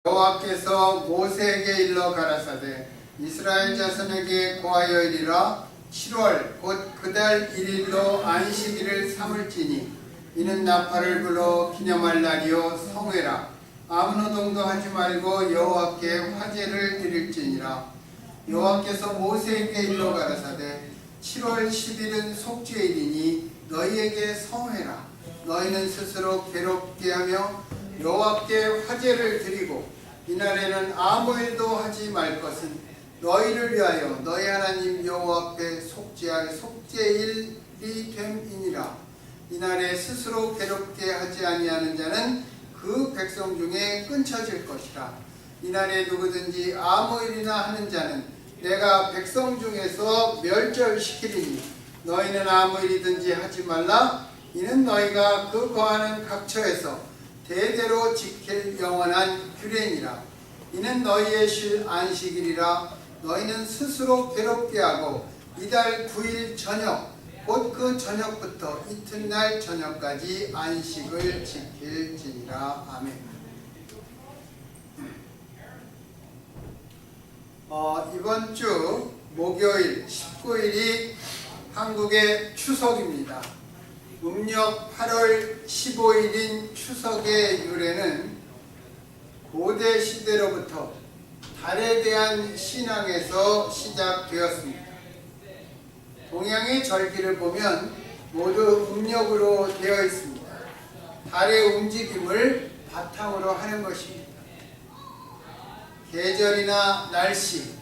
여호와께서 모세에게 일러 가라사대 이스라엘 자손에게 고하여 이르라 7월 곧 그달 1일로 안식일을 삼을지니 이는 나팔을 불어 기념할 날이요 성회라. 아무 노동도 하지 말고 여호와께 화제를 드릴지니라. 여호와께서 모세에게 일러 가라사대 7월 10일은 속죄일이니 너희에게 성회라. 너희는 스스로 괴롭게 하며 여호와께 화제를 드리고 이날에는 아무 일도 하지 말 것은 너희를 위하여 너희 하나님 여호와 앞에 속죄할 속죄일이 됨이니라. 이날에 스스로 괴롭게 하지 아니하는 자는 그 백성 중에 끊쳐질 것이라. 이날에 누구든지 아무 일이나 하는 자는 내가 백성 중에서 멸절시키리니 너희는 아무 일이든지 하지 말라. 이는 너희가 그 거하는 각처에서 대대로 지킬 영원한 규례니라. 이는 너희의 쉴 안식일이라. 너희는 스스로 괴롭게 하고 이달 9일 저녁 곧 그 저녁부터 이튿날 저녁까지 안식을 지킬지니라. 아멘. 이번 주 목요일 19일이 한국의 추석입니다. 음력 8월 15일인 추석의 유래는 고대 시대로부터 달에 대한 신앙에서 시작되었습니다. 동양의 절기를 보면 모두 음력으로 되어 있습니다. 달의 움직임을 바탕으로 하는 것입니다. 계절이나 날씨,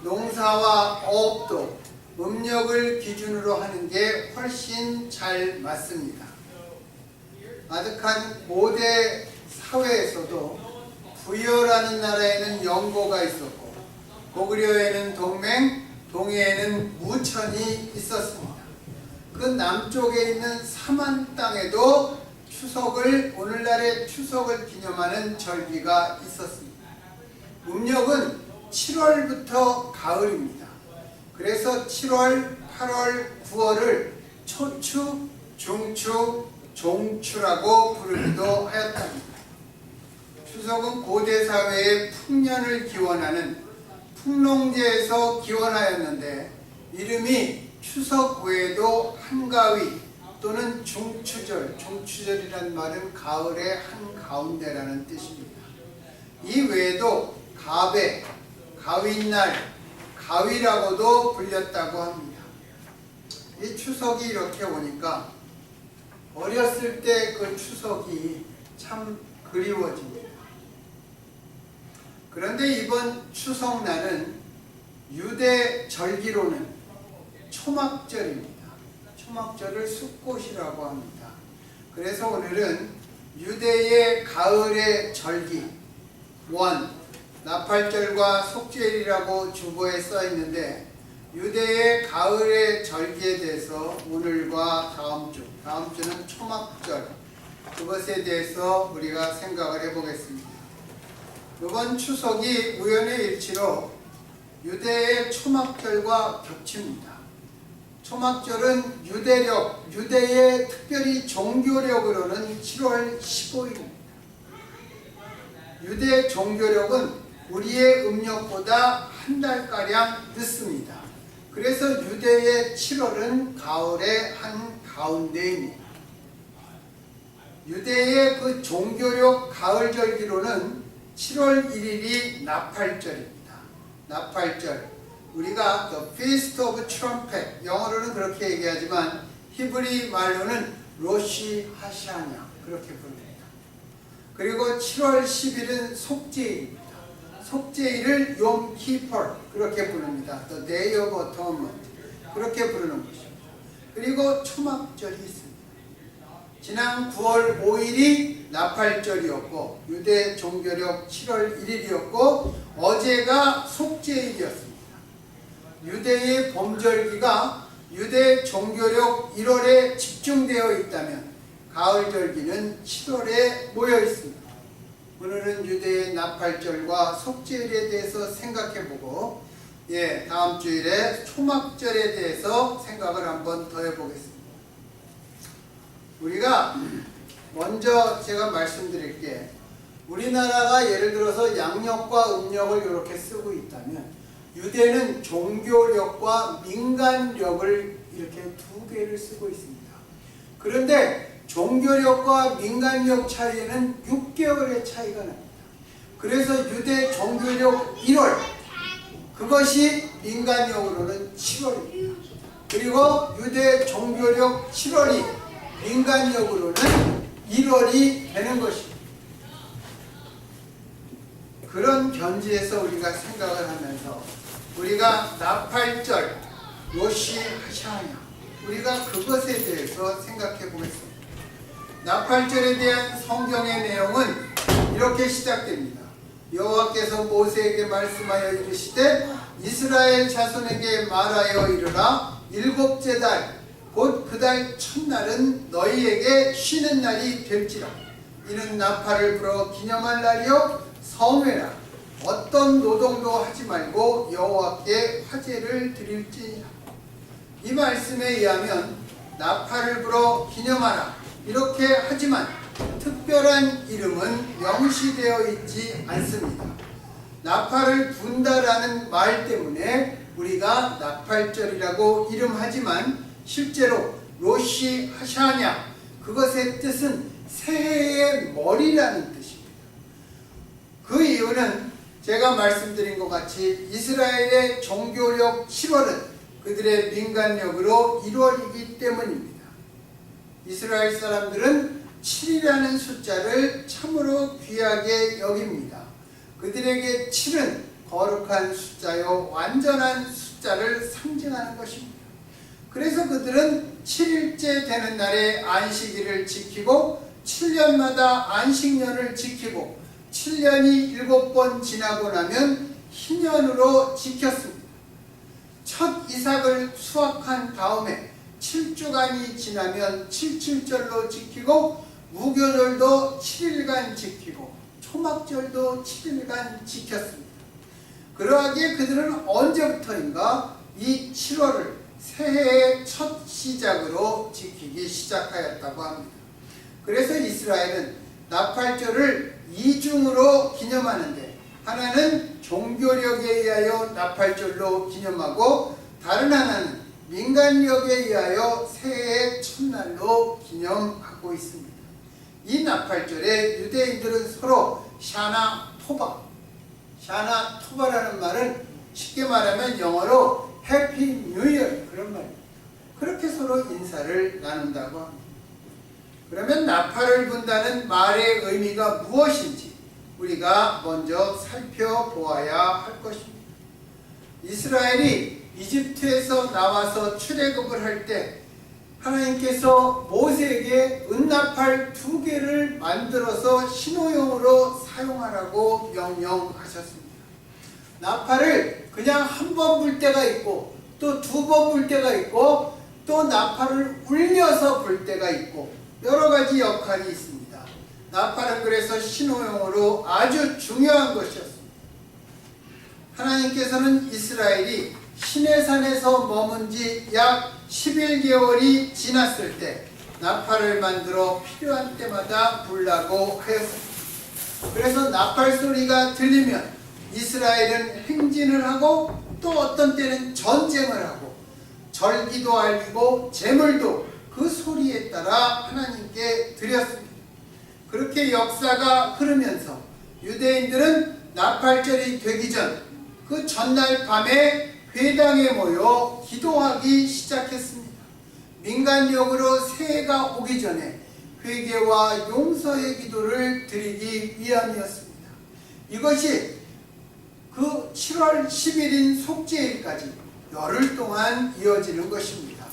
농사와 어업도 음력을 기준으로 하는 게 훨씬 잘 맞습니다. 아득한 고대 사회에서도 부여라는 나라에는 영고가 있었고 고구려에는 동맹, 동해에는 무천이 있었습니다. 그 남쪽에 있는 사만 땅에도 오늘날의 추석을 기념하는 절기가 있었습니다. 음력은 7월부터 가을입니다. 그래서 7월, 8월, 9월을 초추, 중추, 종추라고 부르기도 하였답니다. 추석은 고대 사회의 풍년을 기원하는 풍농제에서 기원하였는데 이름이 추석 외에도 한가위 또는 중추절, 중추절이란 말은 가을의 한가운데라는 뜻입니다. 이 외에도 가배, 가위날, 가위라고도 불렸다고 합니다. 이 추석이 이렇게 오니까 어렸을 때 그 추석이 참 그리워집니다. 그런데 이번 추석날은 유대 절기로는 초막절입니다. 초막절을 숫꽃이라고 합니다. 그래서 오늘은 유대의 가을의 절기 원, 나팔절과 속죄일이라고 주보에 써 있는데 유대의 가을의 절기에 대해서 오늘과 다음 주는 초막절, 그것에 대해서 우리가 생각을 해보겠습니다. 이번 추석이 우연의 일치로 유대의 초막절과 겹칩니다. 초막절은 유대의 특별히 종교력으로는 7월 15일입니다. 유대 종교력은 우리의 음력보다 한 달가량 늦습니다. 그래서 유대의 7월은 가을의 한가운데입니다. 유대의 그 종교력 가을절기로는 7월 1일이 나팔절입니다. 나팔절. 우리가 The Feast of Trumpet, 영어로는 그렇게 얘기하지만 히브리 말로는 로시 하샤냐 그렇게 부릅니다. 그리고 7월 10일은 속죄일입니다. 속죄일을 욤 키퍼 그렇게 부릅니다. The Day of Atonement 그렇게 부르는 것입니다. 그리고 초막절이 있습니다. 지난 9월 5일이 나팔절이었고 유대 종교력 7월 1일이었고 어제가 속죄일이었습니다. 유대의 봄절기가 유대 종교력 1월에 집중되어 있다면 가을절기는 7월에 모여 있습니다. 오늘은 유대의 나팔절과 속죄일에 대해서 생각해보고 다음 주일에 초막절에 대해서 생각을 한번 더 해보겠습니다. 우리가 먼저 제가 말씀드릴 게 우리나라가 예를 들어서 양력과 음력을 이렇게 쓰고 있다면 유대는 종교력과 민간력을 이렇게 두 개를 쓰고 있습니다. 그런데 종교력과 민간력 차이에는 6개월의 차이가 납니다. 그래서 유대 종교력 1월, 그것이 민간력으로는 7월입니다. 그리고 유대 종교력 7월이 민간력으로는 1월이 되는 것입니다. 그런 견지에서 우리가 생각을 하면서 우리가 나팔절, 로시 하샤냐, 우리가 그것에 대해서 생각해 보겠습니다. 나팔절에 대한 성경의 내용은 이렇게 시작됩니다. 여호와께서 모세에게 말씀하여 이르시되 이스라엘 자손에게 말하여 이르라. 일곱째 달 곧 그 달 첫날은 너희에게 쉬는 날이 될지라. 이는 나팔을 불어 기념할 날이요 성회라. 어떤 노동도 하지 말고 여호와께 화제를 드릴지니라. 이 말씀에 의하면 나팔을 불어 기념하라 이렇게 하지만 특별한 이름은 명시되어 있지 않습니다. 나팔을 분다라는 말 때문에 우리가 나팔절이라고 이름하지만 실제로 로시 하샤냐, 그것의 뜻은 새해의 머리라는 뜻입니다. 그 이유는 제가 말씀드린 것 같이 이스라엘의 종교력 7월은 그들의 민간력으로 1월이기 때문입니다. 이스라엘 사람들은 7이라는 숫자를 참으로 귀하게 여깁니다. 그들에게 7은 거룩한 숫자요 완전한 숫자를 상징하는 것입니다. 그래서 그들은 7일째 되는 날에 안식일을 지키고 7년마다 안식년을 지키고 7년이 7번 지나고 나면 희년으로 지켰습니다. 첫 이삭을 수확한 다음에 7주간이 지나면 77절로 지키고 무교절도 7일간 지키고 초막절도 7일간 지켰습니다. 그러하기에 그들은 언제부터인가 이 7월을 새해의 첫 시작으로 지키기 시작하였다고 합니다. 그래서 이스라엘은 나팔절을 이중으로 기념하는데 하나는 종교력에 의하여 나팔절로 기념하고 다른 하나는 민간력에 의하여 새해의 첫날로 기념하고 있습니다. 이 나팔절에 유대인들은 서로 샤나 토바, 샤나 토바라는 말은 쉽게 말하면 영어로 해피 뉴 이어 그런 말입니다. 그렇게 서로 인사를 나눈다고 합니다. 그러면 나팔을 분다는 말의 의미가 무엇인지 우리가 먼저 살펴보아야 할 것입니다. 이스라엘이 이집트에서 나와서 출애굽을 할 때 하나님께서 모세에게 은나팔 2개를 만들어서 신호용으로 사용하라고 명령하셨습니다. 나팔을 그냥 한 번 불 때가 있고 또 2번 불 때가 있고 또 나팔을 울려서 불 때가 있고 여러 가지 역할이 있습니다. 나팔은 그래서 신호용으로 아주 중요한 것이었습니다. 하나님께서는 이스라엘이 시내산에서 머문 지 약 11개월이 지났을 때 나팔을 만들어 필요한 때마다 불라고 하였습니다. 그래서 나팔 소리가 들리면 이스라엘은 행진을 하고 또 어떤 때는 전쟁을 하고 절기도 알리고 제물도 그 소리에 따라 하나님께 드렸습니다. 그렇게 역사가 흐르면서 유대인들은 나팔절이 되기 전 그 전날 밤에 회당에 모여 기도하기 시작했습니다. 민간력으로 새해가 오기 전에 회개와 용서의 기도를 드리기 위함이었습니다. 이것이 그 7월 10일인 속죄일까지 열흘 동안 이어지는 것입니다.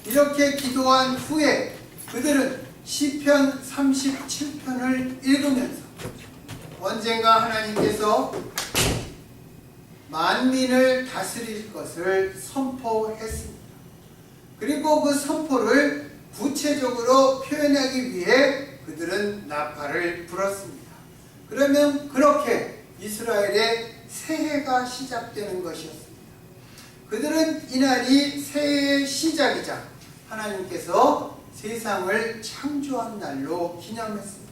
이렇게 기도한 후에 그들은 시편 37편을 읽으면서 언젠가 하나님께서 만민을 다스릴 것을 선포했습니다. 그리고 그 선포를 구체적으로 표현하기 위해 그들은 나팔을 불었습니다. 그러면 그렇게 이스라엘의 새해가 시작되는 것이었습니다. 그들은 이날이 새해의 시작이자 하나님께서 세상을 창조한 날로 기념했습니다.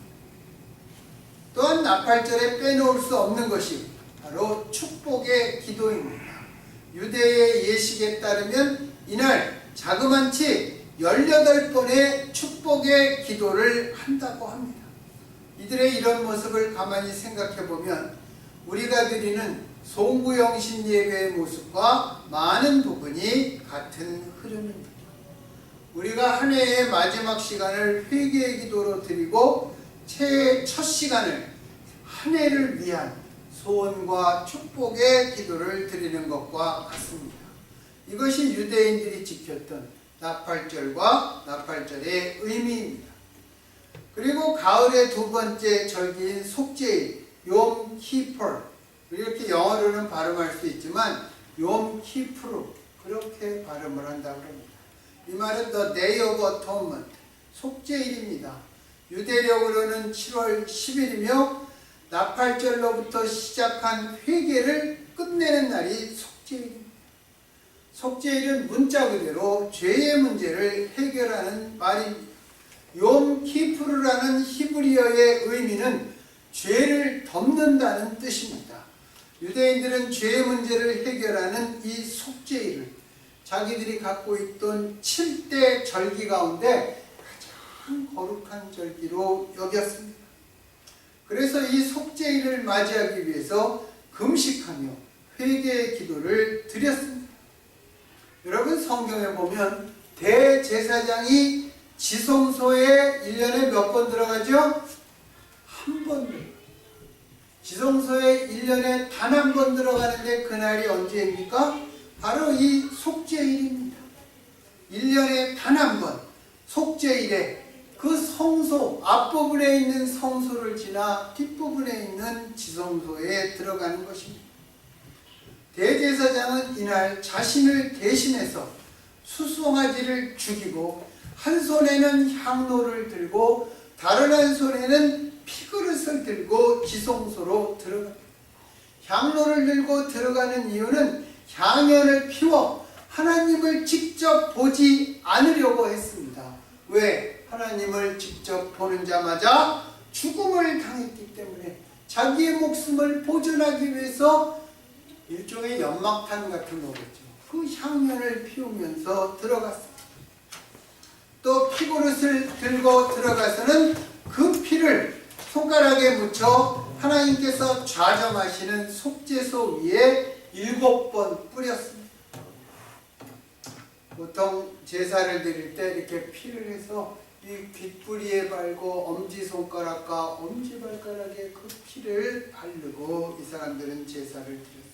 또한 나팔절에 빼놓을 수 없는 것이 바로 축복의 기도입니다. 유대의 예식에 따르면 이날 자그만치 18번의 축복의 기도를 한다고 합니다. 이들의 이런 모습을 가만히 생각해 보면 우리가 드리는 송구영신 예배의 모습과 많은 부분이 같은 흐름입니다. 우리가 한 해의 마지막 시간을 회개의 기도로 드리고 새해 첫 시간을 한 해를 위한 소원과 축복의 기도를 드리는 것과 같습니다. 이것이 유대인들이 지켰던 나팔절과 나팔절의 의미입니다. 그리고 가을의 두 번째 절기인 속죄일, 욤 키퍼, 이렇게 영어로는 발음할 수 있지만 욤 키프루 그렇게 발음을 한다고 합니다. 이 말은 The Day of Atonement, 속죄일입니다. 유대력으로는 7월 10일이며 나팔절로부터 시작한 회개를 끝내는 날이 속죄일입니다. 속죄일은 문자 그대로 죄의 문제를 해결하는 말입니다. 욤 키프르라는 히브리어의 의미는 죄를 덮는다는 뜻입니다. 유대인들은 죄의 문제를 해결하는 이 속죄일을 자기들이 갖고 있던 7대 절기 가운데 가장 거룩한 절기로 여겼습니다. 그래서 이 속죄일을 맞이하기 위해서 금식하며 회개의 기도를 드렸습니다. 여러분 성경에 보면 대제사장이 지성소에 1년에 몇 번 들어가죠? 한 번. 지성소에 1년에 단 한 번 들어가는데 그날이 언제입니까? 바로 이 속죄일입니다. 1년에 단 한 번 속죄일에 그 성소 앞부분에 있는 성소를 지나 뒷부분에 있는 지성소에 들어가는 것입니다. 대제사장은 이날 자신을 대신해서 수송아지를 죽이고 한 손에는 향로를 들고 다른 한 손에는 피그릇을 들고 지성소로 들어갑니다. 향로를 들고 들어가는 이유는 향연을 피워 하나님을 직접 보지 않으려고 했습니다. 왜? 하나님을 직접 보는 자마자 죽음을 당했기 때문에 자기의 목숨을 보존하기 위해서 일종의 연막탄 같은 거겠죠. 그 향연을 피우면서 들어갔습니다. 또 피그릇을 들고 들어가서는 그 피를 손가락에 묻혀 하나님께서 좌점하시는 속죄소 위에 7번 뿌렸습니다. 보통 제사를 드릴 때 이렇게 피를 해서 이 귓뿌리에 발고 엄지손가락과 엄지발가락에 그 피를 바르고 이 사람들은 제사를 드렸습니다.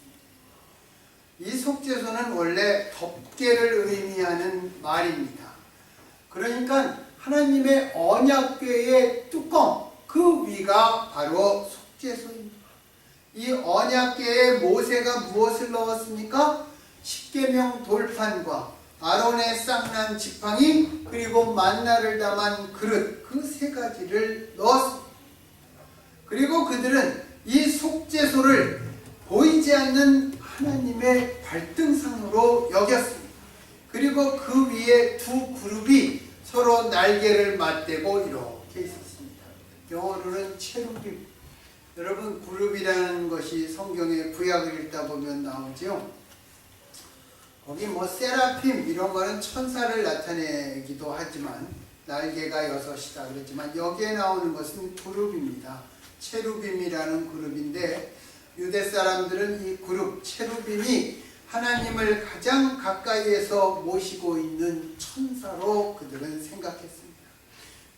이 속죄소는 원래 덮개를 의미하는 말입니다. 그러니까 하나님의 언약궤의 뚜껑, 그 위가 바로 속죄소입니다. 이 언약궤에 모세가 무엇을 넣었습니까? 십계명 돌판과 아론의 쌍난 지팡이 그리고 만나를 담은 그릇, 그 세 가지를 넣었습니다. 그리고 그들은 이 속죄소를 보이지 않는 하나님의 발등상으로 여겼습니다. 그리고 그 위에 두 그룹이 서로 날개를 맞대고 이렇게 있었습니다. 영어로는 체루빔. 여러분 그룹이라는 것이 성경의 구약을 읽다 보면 나오죠. 거기 뭐 세라핌 이런 거는 천사를 나타내기도 하지만 날개가 6이다 그랬지만 여기에 나오는 것은 그룹입니다. 체루빔이라는 그룹인데 유대 사람들은 이 그룹 체루빔이 하나님을 가장 가까이에서 모시고 있는 천사로 그들은 생각했습니다.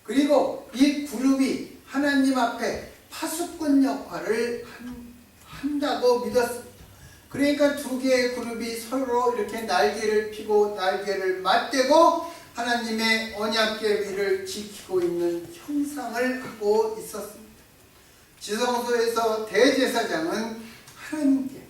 그리고 이 그룹이 하나님 앞에 파수꾼 역할을 한다고 믿었습니다. 그러니까 두 개의 그룹이 서로 이렇게 날개를 피고 날개를 맞대고 하나님의 언약궤 위를 지키고 있는 형상을 하고 있었습니다. 지성소에서 대제사장은 하나님께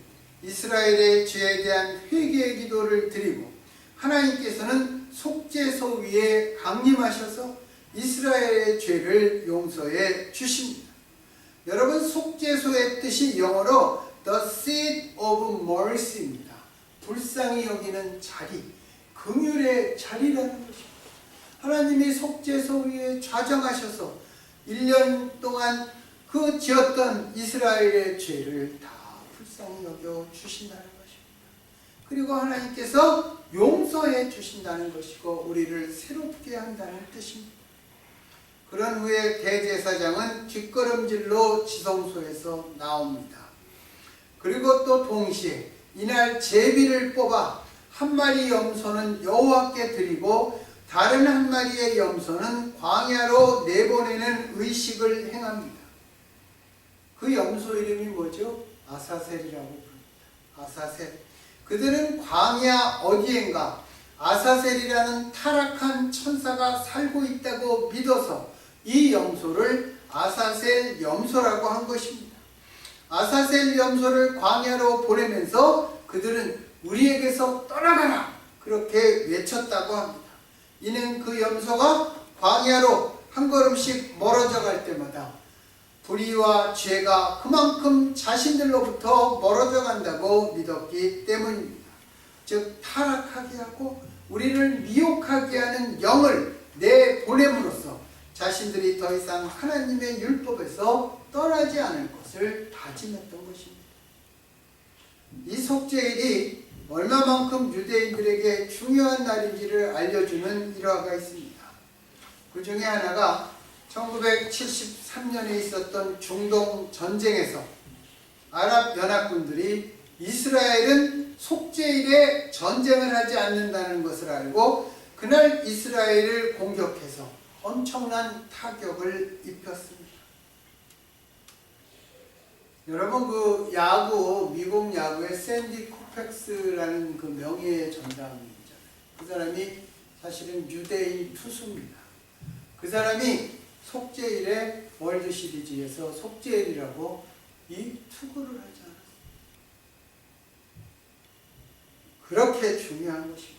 이스라엘의 죄에 대한 회개의 기도를 드리고 하나님께서는 속죄소 위에 강림하셔서 이스라엘의 죄를 용서해 주십니다. 여러분 속죄소의 뜻이 영어로 The seat of mercy입니다. 불쌍히 여기는 자리, 긍휼의 자리라는 것입니다. 하나님이 속죄소 위에 좌정하셔서 1년 동안 그 지었던 이스라엘의 죄를 다 불쌍히 여겨 주신다는 것입니다. 그리고 하나님께서 용서해 주신다는 것이고 우리를 새롭게 한다는 뜻입니다. 그런 후에 대제사장은 뒷걸음질로 지성소에서 나옵니다. 그리고 또 동시에 이날 제비를 뽑아 한 마리 염소는 여호와께 드리고 다른 한 마리의 염소는 광야로 내보내는 의식을 행합니다. 그 염소 이름이 뭐죠? 아사셀이라고 부릅니다. 아사셀. 그들은 광야 어디엔가 아사셀이라는 타락한 천사가 살고 있다고 믿어서 이 염소를 아사셀 염소라고 한 것입니다. 아사셀 염소를 광야로 보내면서 그들은 우리에게서 떠나가라 그렇게 외쳤다고 합니다. 이는 그 염소가 광야로 한 걸음씩 멀어져 갈 때마다 불의와 죄가 그만큼 자신들로부터 멀어져 간다고 믿었기 때문입니다. 즉 타락하게 하고 우리를 미혹하게 하는 영을 내보냄으로써 자신들이 더 이상 하나님의 율법에서 떠나지 않을 것을 다짐했던 것입니다. 이 속죄일이 얼마만큼 유대인들에게 중요한 날인지를 알려주는 일화가 있습니다. 그 중에 하나가 1973년에 있었던 중동 전쟁에서 아랍 연합군들이 이스라엘은 속죄일에 전쟁을 하지 않는다는 것을 알고 그날 이스라엘을 공격해서 엄청난 타격을 입혔습니다. 여러분 그 야구, 미국 야구의 샌디 코펙스라는 그 명예의 전당이 있잖아요. 그 사람이 사실은 유대인 투수입니다. 그 사람이 속죄일에 월드 시리즈에서 속죄일이라고 이 투구를 하지 않았어요. 그렇게 중요한 것입니다.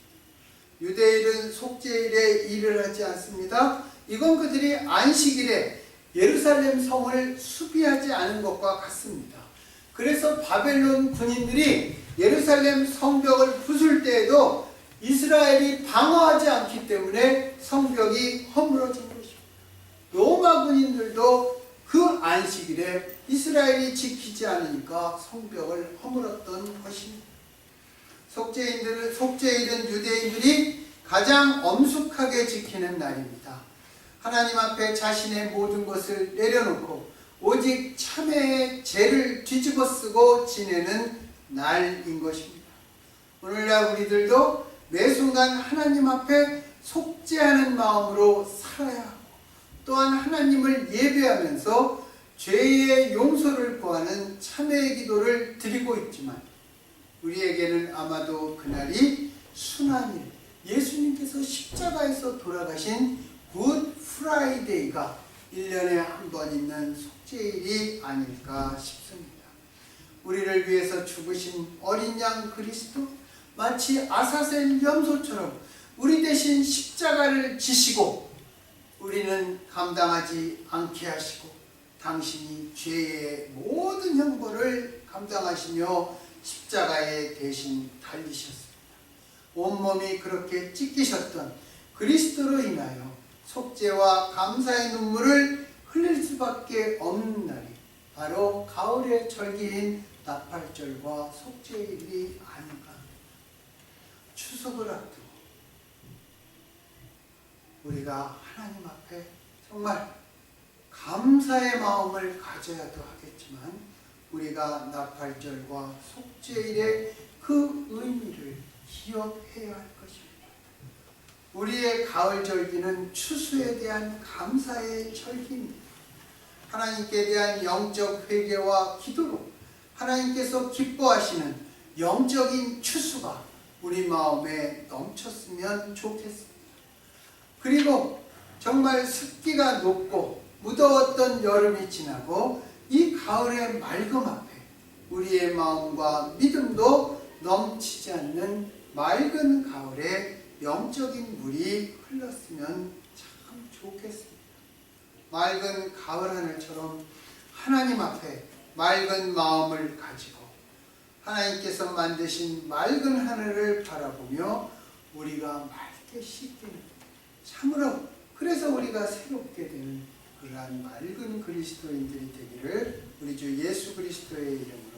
유대인은 속죄일에 일을 하지 않습니다. 이건 그들이 안식일에 예루살렘 성을 수비하지 않은 것과 같습니다. 그래서 바벨론 군인들이 예루살렘 성벽을 부술 때에도 이스라엘이 방어하지 않기 때문에 성벽이 허물어진 것입니다. 로마 군인들도 그 안식일에 이스라엘이 지키지 않으니까 성벽을 허물었던 것입니다. 속죄일은 유대인들이 가장 엄숙하게 지키는 날입니다. 하나님 앞에 자신의 모든 것을 내려놓고 오직 참회의 죄를 뒤집어 쓰고 지내는 날인 것입니다. 오늘날 우리들도 매 순간 하나님 앞에 속죄하는 마음으로 살아야 하고 또한 하나님을 예배하면서 죄의 용서를 구하는 참회의 기도를 드리고 있지만 우리에게는 아마도 그날이 순환일, 예수님께서 십자가에서 돌아가신 굿 프라이데이가 1년에 한 번 있는 속죄일이 아닐까 싶습니다. 우리를 위해서 죽으신 어린 양 그리스도 마치 아사셀 염소처럼 우리 대신 십자가를 지시고 우리는 감당하지 않게 하시고 당신이 죄의 모든 형벌을 감당하시며 십자가에 대신 달리셨습니다. 온몸이 그렇게 찢기셨던 그리스도로 인하여 속죄와 감사의 눈물을 흘릴 수밖에 없는 날이 바로 가을의 절기인 나팔절과 속죄일이 아닌가. 추석을 앞두고 우리가 하나님 앞에 정말 감사의 마음을 가져야도 하겠지만 우리가 나팔절과 속죄일의 그 의미를 기억해야 할 것입니다. 우리의 가을 절기는 추수에 대한 감사의 절기입니다. 하나님께 대한 영적 회개와 기도로 하나님께서 기뻐하시는 영적인 추수가 우리 마음에 넘쳤으면 좋겠습니다. 그리고 정말 습기가 높고 무더웠던 여름이 지나고 이 가을의 맑음 앞에 우리의 마음과 믿음도 넘치지 않는 맑은 가을에 영적인 물이 흘렀으면 참 좋겠습니다. 맑은 가을 하늘처럼 하나님 앞에 맑은 마음을 가지고 하나님께서 만드신 맑은 하늘을 바라보며 우리가 맑게 씻기는 참으로 그래서 우리가 새롭게 되는 그러한 맑은 그리스도인들이 되기를 우리 주 예수 그리스도의 이름으로